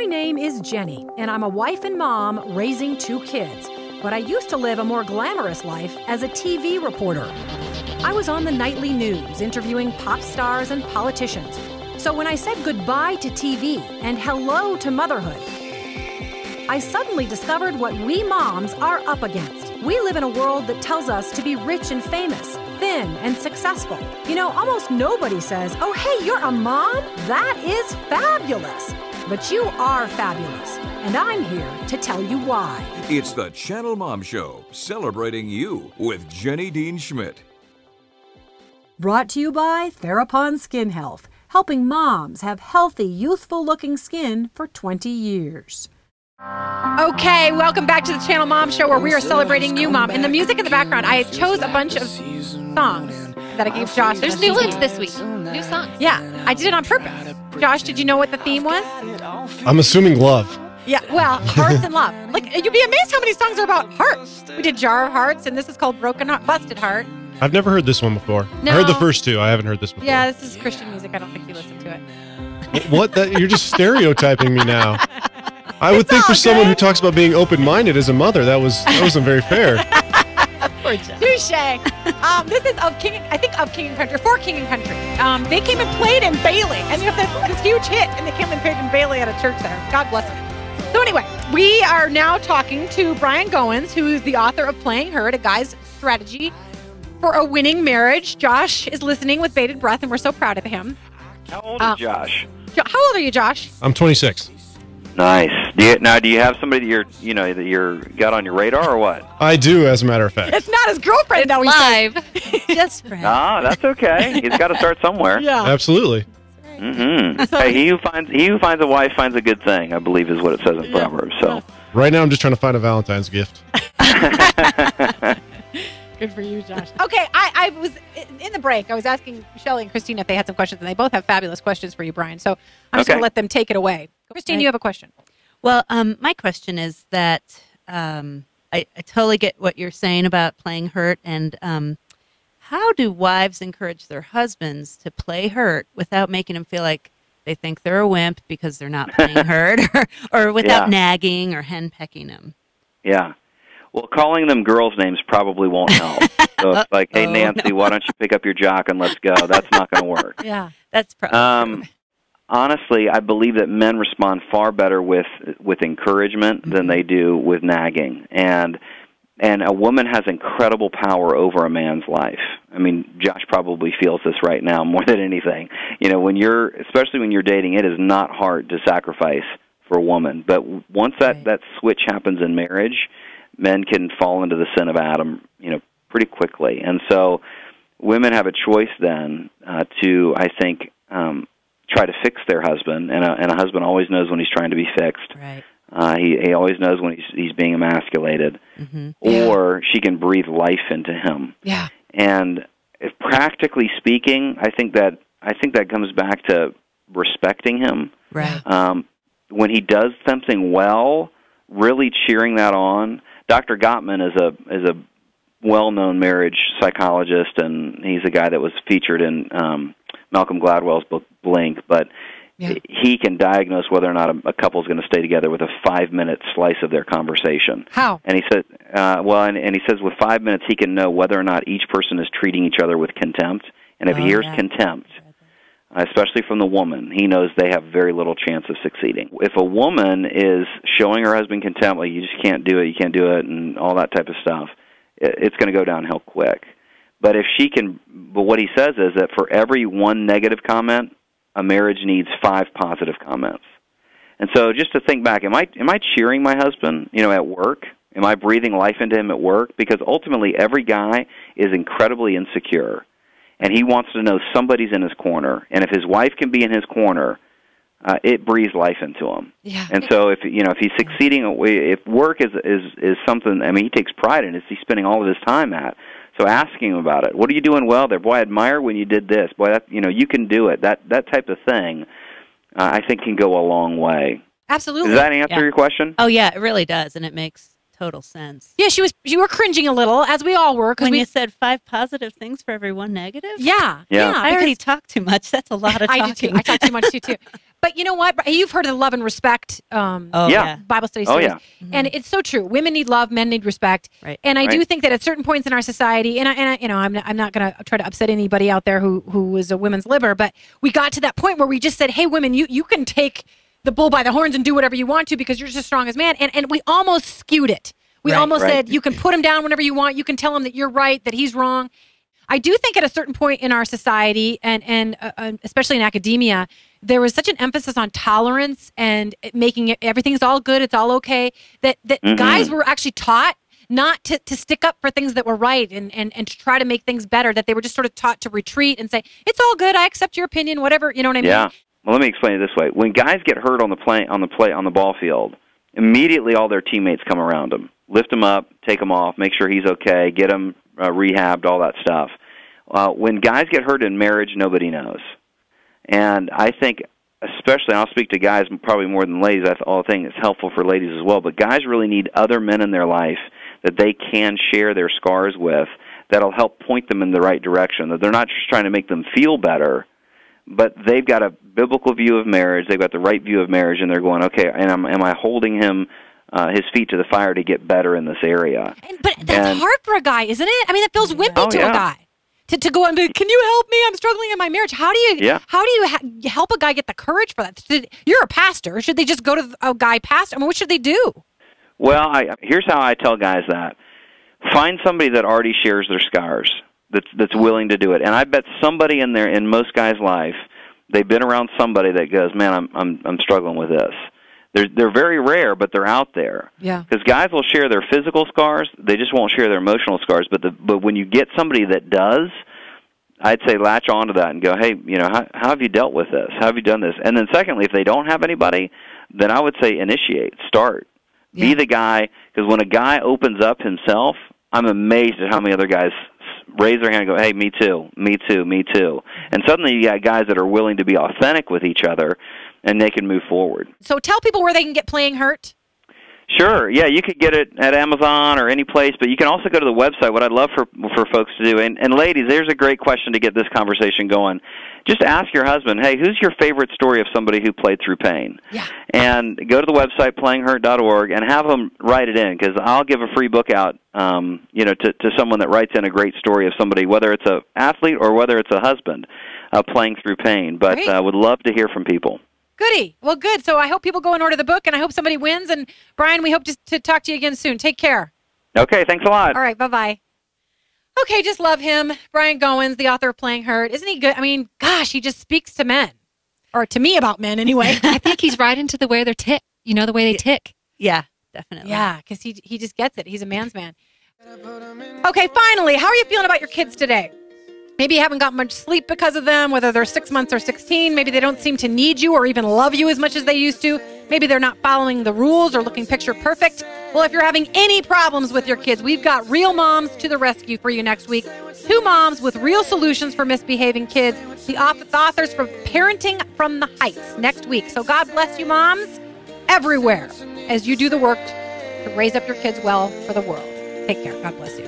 name is Jenny, and I'm a wife and mom raising 2 kids. But I used to live a more glamorous life as a TV reporter. I was on the nightly news interviewing pop stars and politicians. So when I said goodbye to TV and hello to motherhood, I suddenly discovered what we moms are up against. We live in a world that tells us to be rich and famous, thin and successful. You know, almost nobody says, "Oh, hey, you're a mom? That is fabulous." But you are fabulous, and I'm here to tell you why. It's the Channelmom Show, celebrating you with Jenny Dean Schmidt. Brought to you by Therapon Skin Health, helping moms have healthy, youthful-looking skin for 20 years. Okay, welcome back to the Channelmom Show, where we are celebrating you, Mom. And the music in the background, I chose a bunch of songs that I gave Josh. There's new ones this week. New songs. Yeah, I did it on purpose. Josh, did you know what the theme was? I'm assuming love. Yeah, well, hearts and love. Like, you'd be amazed how many songs are about hearts. We did Jar of Hearts, and this is called Broken Heart, Busted Heart. I've never heard this one before. No. I heard the first two. I haven't heard this before. Yeah, this is Christian music. I don't think you listen to it. What? You're just stereotyping me now. I would think for someone who talks about being open-minded as a mother, that wasn't very fair. Touche. This is of King and Country, for King and Country. They came and played in Bailey, and you know, this huge hit, and they came and played in Bailey at a church there. God bless them. So anyway, we are now talking to Brian Goins, who is the author of Playing Hurt, a guy's strategy for a winning marriage. Josh is listening with bated breath, and we're so proud of him. How old is Josh? How old are you, Josh? I'm 26. Nice. Do you have somebody that you're got on your radar or what? I do, as a matter of fact. It's not his girlfriend, though. Live. Just friends. Ah, that's okay. He's got to start somewhere. Yeah. Absolutely. Mm-hmm. Hey, he who finds a wife finds a good thing, I believe is what it says in Proverbs. So. Right now, I'm just trying to find a Valentine's gift. Good for you, Josh. Okay, I was in the break. I was asking Shelley and Christine if they had some questions, and they both have fabulous questions for you, Brian. So I'm just going to let them take it away. Christine, you have a question. Well, my question is that I totally get what you're saying about playing hurt, and how do wives encourage their husbands to play hurt without making them feel like they think they're a wimp because they're not playing hurt, or without nagging or henpecking them? Yeah. Well, calling them girls' names probably won't help. So it's like, hey, Nancy, why don't you pick up your jock and let's go? That's not going to work. Yeah, that's probably true. Honestly, I believe that men respond far better with encouragement than they do with nagging. And a woman has incredible power over a man's life. I mean, Josh probably feels this right now more than anything. You know, especially when you're dating, it is not hard to sacrifice for a woman. But once that switch happens in marriage, men can fall into the sin of Adam, pretty quickly. And so women have a choice then to, I think, try to fix their husband, and a husband always knows when he's trying to be fixed. Right. He always knows when he's being emasculated, or she can breathe life into him. Yeah. And if practically speaking, I think that comes back to respecting him. Right. When he does something well, really cheering that on. Dr. Gottman is a well-known marriage psychologist, and he's a guy that was featured in Malcolm Gladwell's book Blink, but he can diagnose whether or not a couple is going to stay together with a 5-minute slice of their conversation. How? And he said, and he says with 5 minutes he can know whether or not each person is treating each other with contempt. And if he hears contempt, especially from the woman, he knows they have very little chance of succeeding. If a woman is showing her husband contempt, like you just can't do it, and all that type of stuff, it's going to go downhill quick. But what he says is that for every one negative comment, a marriage needs 5 positive comments. And so just to think back, am I cheering my husband, at work? Am I breathing life into him at work? Because ultimately every guy is incredibly insecure, and he wants to know somebody's in his corner. And if his wife can be in his corner, it breathes life into him. Yeah. And so if he's succeeding, if work is something, I mean, he takes pride in it. He's spending all of his time at. So asking him about it. What are you doing well there? Boy, I admire when you did this. Boy, you can do it. That type of thing, I think, can go a long way. Absolutely. Does that answer your question? Oh, yeah, it really does, and it makes total sense. Yeah, you were cringing a little, as we all were. When you said 5 positive things for every 1 negative? Yeah. I already talked too much. That's a lot of talking. I do, too. I talk too much, too. But you know what? You've heard of the love and respect Bible study series. Yeah. Mm-hmm. And it's so true. Women need love, men need respect. Right. And I do think that at certain points in our society, and I I'm not going to try to upset anybody out there who is a women's liber, but we got to that point where we just said, hey, women, you can take the bull by the horns and do whatever you want to because you're just as strong as man. And we almost skewed it. We almost said, you can put him down whenever you want. You can tell him that you're right, that he's wrong. I do think at a certain point in our society, and especially in academia, there was such an emphasis on tolerance and making it everything's all good, it's all okay, that guys were actually taught not to stick up for things that were right and to try to make things better, that they were just sort of taught to retreat and say, it's all good, I accept your opinion, whatever, you know what I mean? Yeah. Well, let me explain it this way. When guys get hurt on the ball field, immediately all their teammates come around them, lift him up, take him off, make sure he's okay, get him rehabbed, all that stuff. When guys get hurt in marriage, nobody knows. And I think, especially, I'll speak to guys probably more than ladies, I think it's helpful for ladies as well, but guys really need other men in their life that they can share their scars with that'll help point them in the right direction, that they're not just trying to make them feel better, but they've got a biblical view of marriage, they've got the right view of marriage, and they're going, okay, and am I holding him his feet to the fire to get better in this area? But that's hard for a guy, isn't it? I mean, it feels wimpy to a guy. To go and be, can you help me? I'm struggling in my marriage. How do you help a guy get the courage for that? You're a pastor. Should they just go to a guy pastor? I mean, what should they do? Well, here's how I tell guys that. Find somebody that already shares their scars, that's willing to do it. And I bet somebody in most guys' life, they've been around somebody that goes, man, I'm struggling with this. They're very rare, but they're out there. Yeah. Because guys will share their physical scars, they just won't share their emotional scars. But when you get somebody that does, I'd say latch on to that and go, hey, how have you dealt with this? How have you done this? And then secondly, if they don't have anybody, then I would say initiate, start. Yeah. Be the guy, because when a guy opens up himself, I'm amazed at how many other guys raise their hand and go, hey, me too, me too, me too. And suddenly you got guys that are willing to be authentic with each other, and they can move forward. So tell people where they can get Playing Hurt. Sure. Yeah, you could get it at Amazon or any place, but you can also go to the website. What I'd love for folks to do, and ladies, there's a great question to get this conversation going. Just ask your husband, hey, who's your favorite story of somebody who played through pain? Yeah. And go to the website, playinghurt.org, and have them write it in, because I'll give a free book out to someone that writes in a great story of somebody, whether it's an athlete or whether it's a husband playing through pain. But I would love to hear from people. Goody. Well, good. So I hope people go and order the book, and I hope somebody wins. And, Brian, we hope to talk to you again soon. Take care. Okay, thanks a lot. All right, bye-bye. Okay, just love him. Brian Goins, the author of Playing Hurt. Isn't he good? I mean, gosh, he just speaks to men. Or to me about men, anyway. I think he's right into the way they're tick. You know, the way they tick. Yeah, definitely. Yeah, because he just gets it. He's a man's man. Okay, finally, how are you feeling about your kids today? Maybe you haven't got much sleep because of them, whether they're 6 months or 16. Maybe they don't seem to need you or even love you as much as they used to. Maybe they're not following the rules or looking picture perfect. Well, if you're having any problems with your kids, we've got Real Moms to the rescue for you next week. 2 moms with real solutions for misbehaving kids. The authors from Parenting from the Heights next week. So God bless you, moms, everywhere, as you do the work to raise up your kids well for the world. Take care. God bless you.